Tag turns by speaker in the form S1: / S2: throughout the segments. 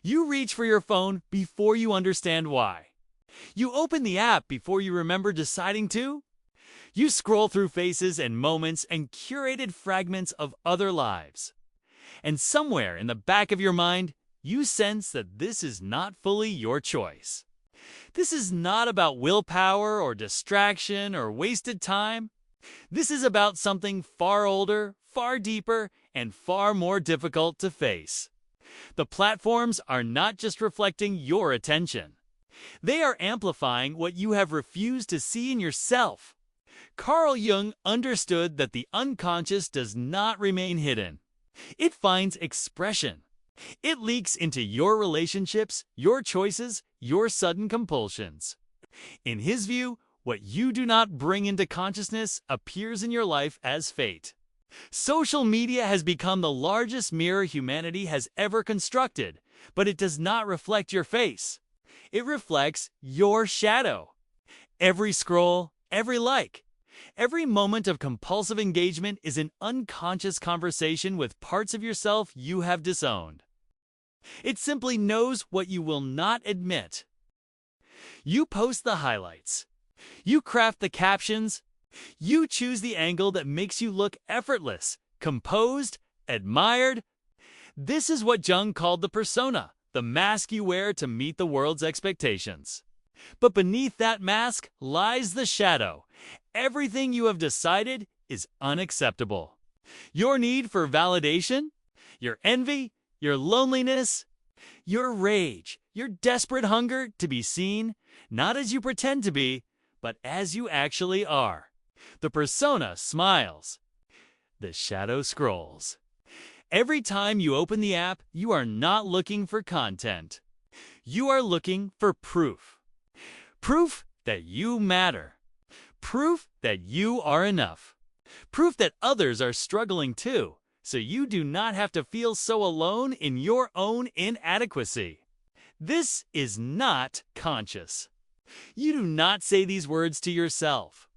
S1: You reach for your phone before you understand why. You open the app before you remember deciding to. You scroll through faces and moments and curated fragments of other lives. And somewhere in the back of your mind, you sense that this is not fully your choice. This is not about willpower or distraction or wasted time. This is about something far older, far deeper, and far more difficult to face. The platforms are not just reflecting your attention. They are amplifying what you have refused to see in yourself. Carl Jung understood that the unconscious does not remain hidden. It finds expression. It leaks into your relationships, your choices, your sudden compulsions. In his view, what you do not bring into consciousness appears in your life as fate. Social media has become the largest mirror humanity has ever constructed, but it does not reflect your face. It reflects your shadow. Every scroll, every like, every moment of compulsive engagement is an unconscious conversation with parts of yourself you have disowned. It simply knows what you will not admit. You post the highlights. You craft the captions. You choose the angle that makes you look effortless, composed, admired. This is what Jung called the persona, the mask you wear to meet the world's expectations. But beneath that mask lies the shadow. Everything you have decided is unacceptable. Your need for validation, your envy, your loneliness, your rage, your desperate hunger to be seen, not as you pretend to be, but as you actually are. The persona smiles. The shadow scrolls. Every time you open the app, you are not looking for content. You are looking for proof. Proof that you matter. Proof that you are enough. Proof that others are struggling too, so you do not have to feel so alone in your own inadequacy. This is not conscious. You do not say these words to yourself.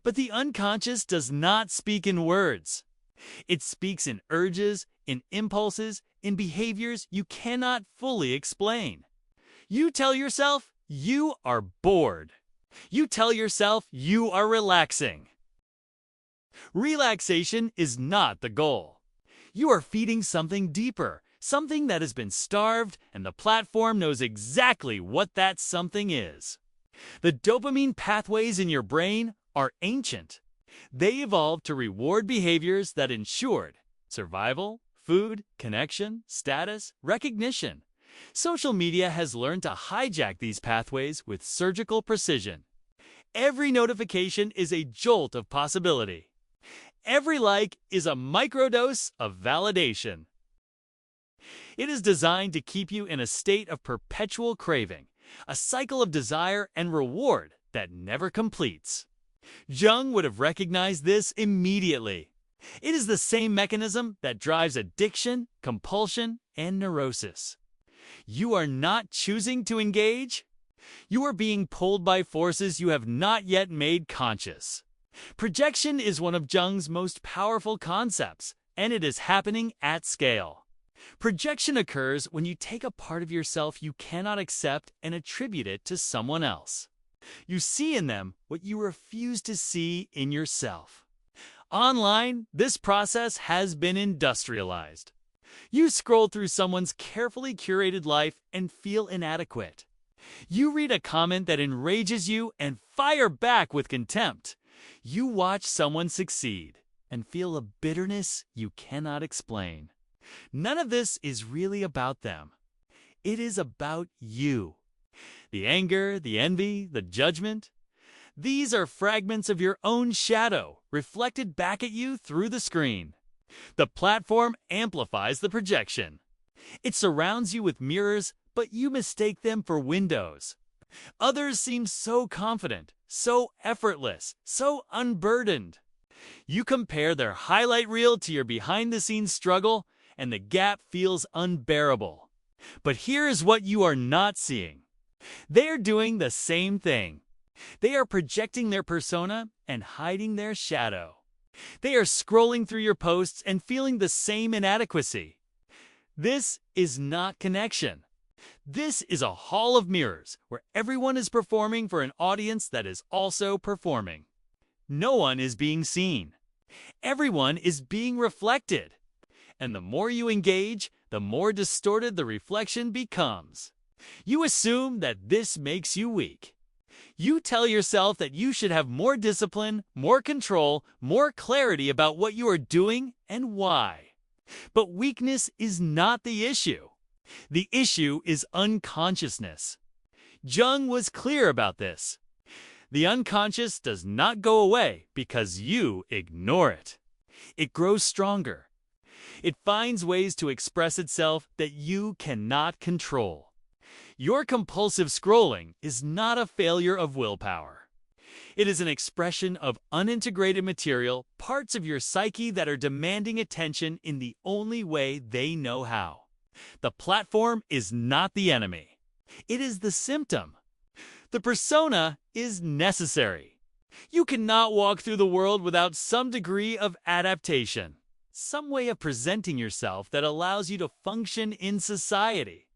S1: But the unconscious does not speak in words. It speaks in urges, in impulses, in behaviors you cannot fully explain. You tell yourself you are bored. You tell yourself you are relaxing. Relaxation is not the goal. You are feeding something deeper, something that has been starved, and the platform knows exactly what that something is. The dopamine pathways in your brain are ancient. They evolved to reward behaviors that ensured survival, food, connection, status, recognition. Social media has learned to hijack these pathways with surgical precision. Every notification is a jolt of possibility. Every like is a microdose of validation. It is designed to keep you in a state of perpetual craving, a cycle of desire and reward that never completes. Jung would have recognized this immediately. It is the same mechanism that drives addiction, compulsion, and neurosis. You are not choosing to engage. You are being pulled by forces you have not yet made conscious. Projection is one of Jung's most powerful concepts, and it is happening at scale. Projection occurs when you take a part of yourself you cannot accept and attribute it to someone else. You see in them what you refuse to see in yourself. Online, this process has been industrialized. You scroll through someone's carefully curated life and feel inadequate. You read a comment that enrages you and fire back with contempt. You watch someone succeed and feel a bitterness you cannot explain. None of this is really about them. It is about you. The anger, the envy, the judgment. These are fragments of your own shadow reflected back at you through the screen. The platform amplifies the projection. It surrounds you with mirrors, but you mistake them for windows. Others seem so confident, so effortless, so unburdened. You compare their highlight reel to your behind-the-scenes struggle, and the gap feels unbearable. But here is what you are not seeing. They are doing the same thing. They are projecting their persona and hiding their shadow. They are scrolling through your posts and feeling the same inadequacy. This is not connection. This is a hall of mirrors where everyone is performing for an audience that is also performing. No one is being seen. Everyone is being reflected. And the more you engage, the more distorted the reflection becomes. You assume that this makes you weak. You tell yourself that you should have more discipline, more control, more clarity about what you are doing and why. But weakness is not the issue. The issue is unconsciousness. Jung was clear about this. The unconscious does not go away because you ignore it. It grows stronger. It finds ways to express itself that you cannot control. Your compulsive scrolling is not a failure of willpower. It is an expression of unintegrated material, parts of your psyche that are demanding attention in the only way they know how. The platform is not the enemy. It is the symptom. The persona is necessary. You cannot walk through the world without some degree of adaptation, some way of presenting yourself that allows you to function in society.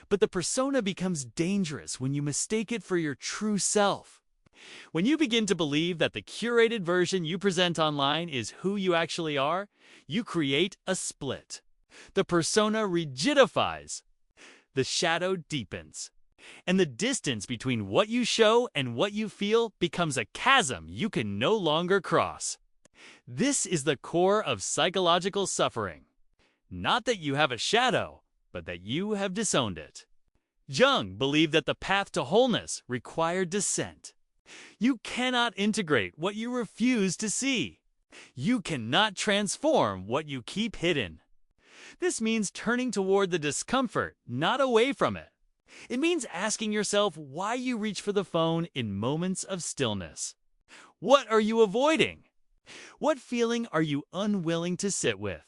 S1: But the persona becomes dangerous when you mistake it for your true self. When you begin to believe that the curated version you present online is who you actually are, you create a split. The persona rigidifies. The shadow deepens. And the distance between what you show and what you feel becomes a chasm you can no longer cross. This is the core of psychological suffering. Not that you have a shadow, but that you have disowned it. Jung believed that the path to wholeness required descent. You cannot integrate what you refuse to see. You cannot transform what you keep hidden. This means turning toward the discomfort, not away from it. It means asking yourself why you reach for the phone in moments of stillness. What are you avoiding? What feeling are you unwilling to sit with?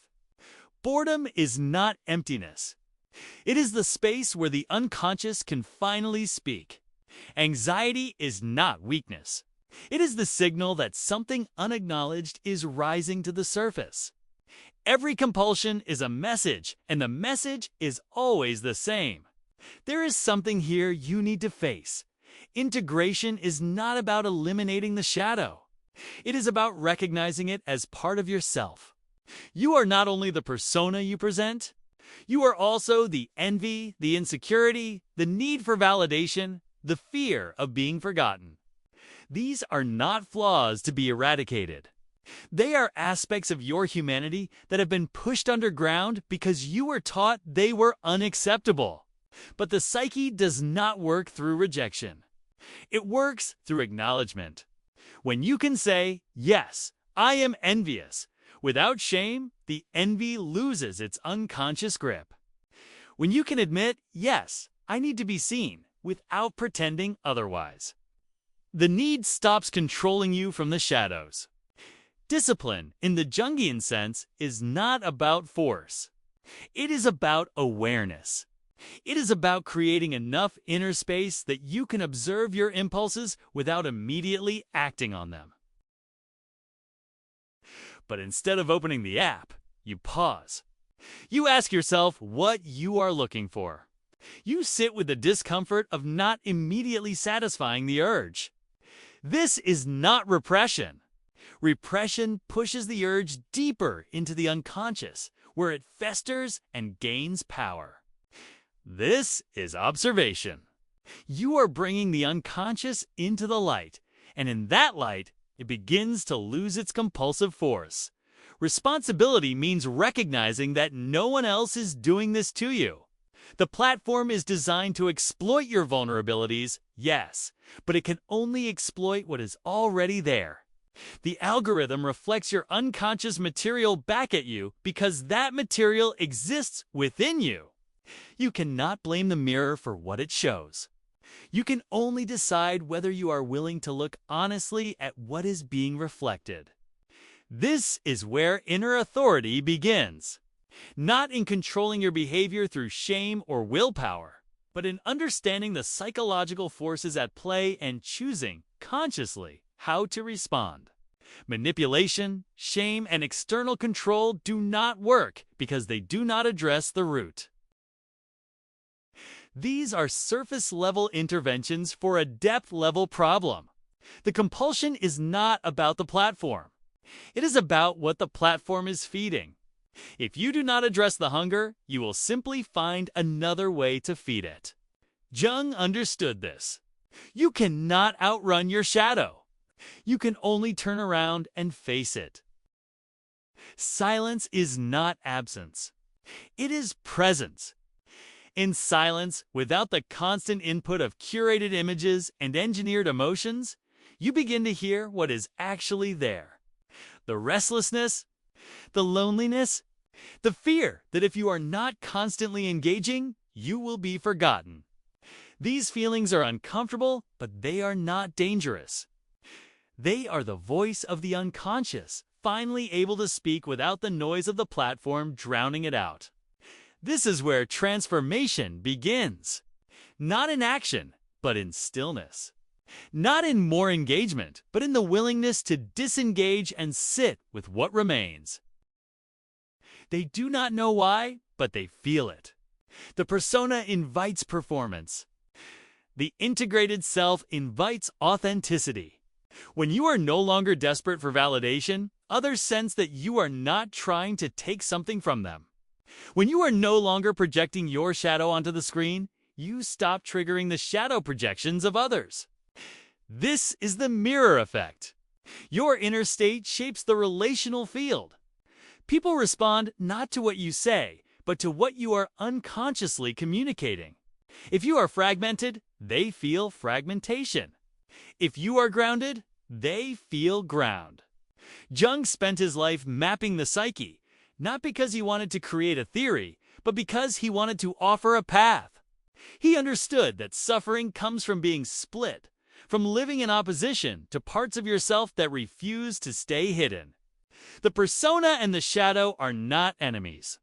S1: Boredom is not emptiness. It is the space where the unconscious can finally speak. Anxiety is not weakness. It is the signal that something unacknowledged is rising to the surface. Every compulsion is a message, and the message is always the same. There is something here you need to face. Integration is not about eliminating the shadow. It is about recognizing it as part of yourself. You are not only the persona you present, you are also the envy, the insecurity, the need for validation, the fear of being forgotten. These are not flaws to be eradicated. They are aspects of your humanity that have been pushed underground because you were taught they were unacceptable. But the psyche does not work through rejection. It works through acknowledgement. When you can say, yes, I am envious, without shame, the envy loses its unconscious grip. When you can admit, yes, I need to be seen, without pretending otherwise, the need stops controlling you from the shadows. Discipline, in the Jungian sense, is not about force. It is about awareness. It is about creating enough inner space that you can observe your impulses without immediately acting on them. But instead of opening the app, you pause. You ask yourself what you are looking for. You sit with the discomfort of not immediately satisfying the urge. This is not repression. Repression pushes the urge deeper into the unconscious, where it festers and gains power. This is observation. You are bringing the unconscious into the light, and in that light, it begins to lose its compulsive force. Responsibility means recognizing that no one else is doing this to you. The platform is designed to exploit your vulnerabilities, yes, but it can only exploit what is already there. The algorithm reflects your unconscious material back at you because that material exists within you. You cannot blame the mirror for what it shows. You can only decide whether you are willing to look honestly at what is being reflected. This is where inner authority begins. Not in controlling your behavior through shame or willpower, but in understanding the psychological forces at play and choosing, consciously, how to respond. Manipulation, shame, and external control do not work because they do not address the root. These are surface-level interventions for a depth-level problem. The compulsion is not about the platform. It is about what the platform is feeding. If you do not address the hunger, you will simply find another way to feed it. Jung understood this. You cannot outrun your shadow. You can only turn around and face it. Silence is not absence. It is presence. In silence, without the constant input of curated images and engineered emotions, you begin to hear what is actually there. The restlessness, the loneliness, the fear that if you are not constantly engaging, you will be forgotten. These feelings are uncomfortable, but they are not dangerous. They are the voice of the unconscious, finally able to speak without the noise of the platform drowning it out. This is where transformation begins. Not in action, but in stillness. Not in more engagement, but in the willingness to disengage and sit with what remains. They do not know why, but they feel it. The persona invites performance. The integrated self invites authenticity. When you are no longer desperate for validation, others sense that you are not trying to take something from them. When you are no longer projecting your shadow onto the screen, you stop triggering the shadow projections of others. This is the mirror effect. Your inner state shapes the relational field. People respond not to what you say, but to what you are unconsciously communicating. If you are fragmented, they feel fragmentation. If you are grounded, they feel ground. Jung spent his life mapping the psyche, not because he wanted to create a theory, but because he wanted to offer a path. He understood that suffering comes from being split, from living in opposition to parts of yourself that refuse to stay hidden. The persona and the shadow are not enemies.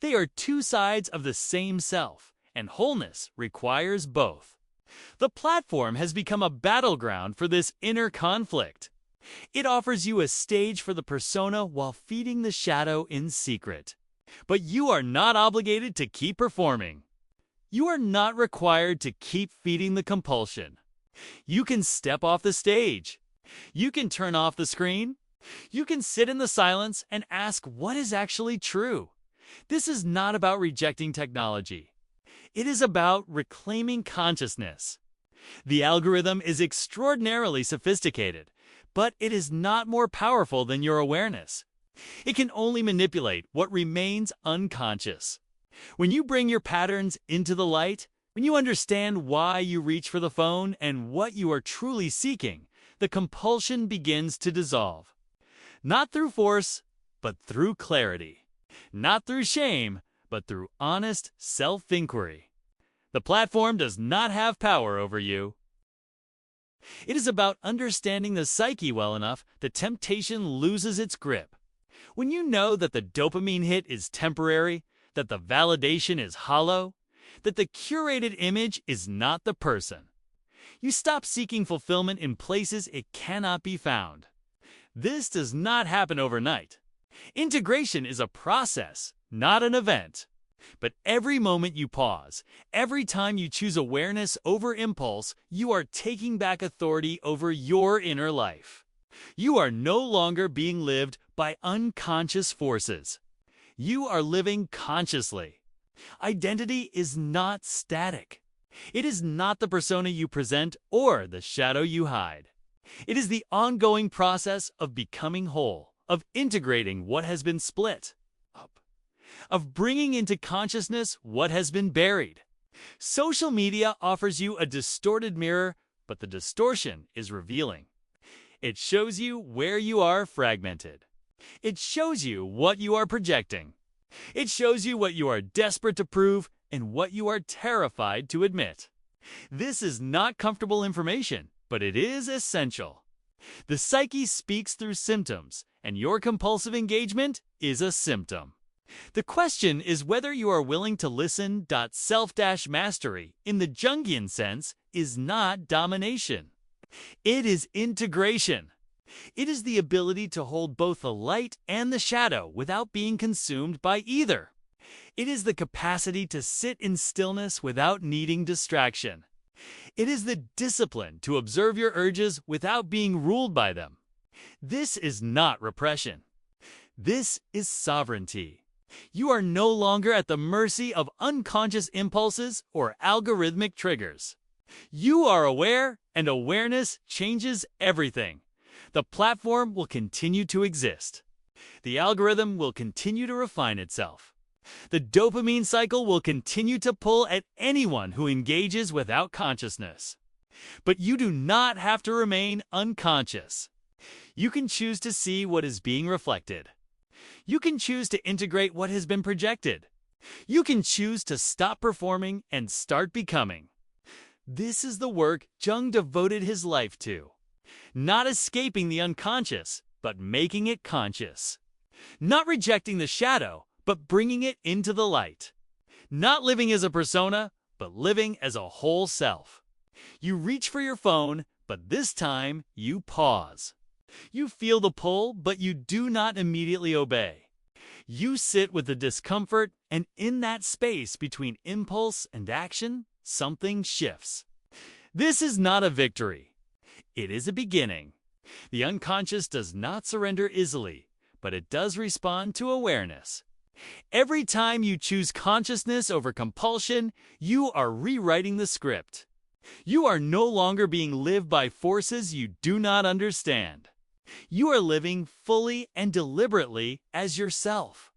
S1: They are two sides of the same self, and wholeness requires both. The platform has become a battleground for this inner conflict. It offers you a stage for the persona while feeding the shadow in secret. But you are not obligated to keep performing. You are not required to keep feeding the compulsion. You can step off the stage. You can turn off the screen. You can sit in the silence and ask what is actually true. This is not about rejecting technology. It is about reclaiming consciousness. The algorithm is extraordinarily sophisticated, but it is not more powerful than your awareness. It can only manipulate what remains unconscious. When you bring your patterns into the light, when you understand why you reach for the phone and what you are truly seeking, the compulsion begins to dissolve. Not through force, but through clarity. Not through shame, but through honest self-inquiry. The platform does not have power over you. It is about understanding the psyche well enough that temptation loses its grip. When you know that the dopamine hit is temporary, that the validation is hollow, that the curated image is not the person, you stop seeking fulfillment in places it cannot be found. This does not happen overnight. Integration is a process, not an event. But every moment you pause, every time you choose awareness over impulse, you are taking back authority over your inner life. You are no longer being lived by unconscious forces. You are living consciously. Identity is not static. It is not the persona you present or the shadow you hide. It is the ongoing process of becoming whole, of integrating what has been split up, of bringing into consciousness what has been buried. Social media offers you a distorted mirror, but the distortion is revealing. It shows you where you are fragmented. It shows you what you are projecting. It shows you what you are desperate to prove and what you are terrified to admit. This is not comfortable information, but it is essential. The psyche speaks through symptoms, and your compulsive engagement is a symptom. The question is whether you are willing to listen. Self-mastery, in the Jungian sense, is not domination. It is integration. It is the ability to hold both the light and the shadow without being consumed by either. It is the capacity to sit in stillness without needing distraction. It is the discipline to observe your urges without being ruled by them. This is not repression. This is sovereignty. You are no longer at the mercy of unconscious impulses or algorithmic triggers. You are aware, and awareness changes everything. The platform will continue to exist. The algorithm will continue to refine itself. The dopamine cycle will continue to pull at anyone who engages without consciousness. But you do not have to remain unconscious. You can choose to see what is being reflected. You can choose to integrate what has been projected. You can choose to stop performing and start becoming. This is the work Jung devoted his life to. Not escaping the unconscious, but making it conscious. Not rejecting the shadow, but bringing it into the light. Not living as a persona, but living as a whole self. You reach for your phone, but this time you pause. You feel the pull, but you do not immediately obey. You sit with the discomfort, and in that space between impulse and action, something shifts. This is not a victory. It is a beginning. The unconscious does not surrender easily, but it does respond to awareness. Every time you choose consciousness over compulsion, you are rewriting the script. You are no longer being lived by forces you do not understand. You are living fully and deliberately as yourself.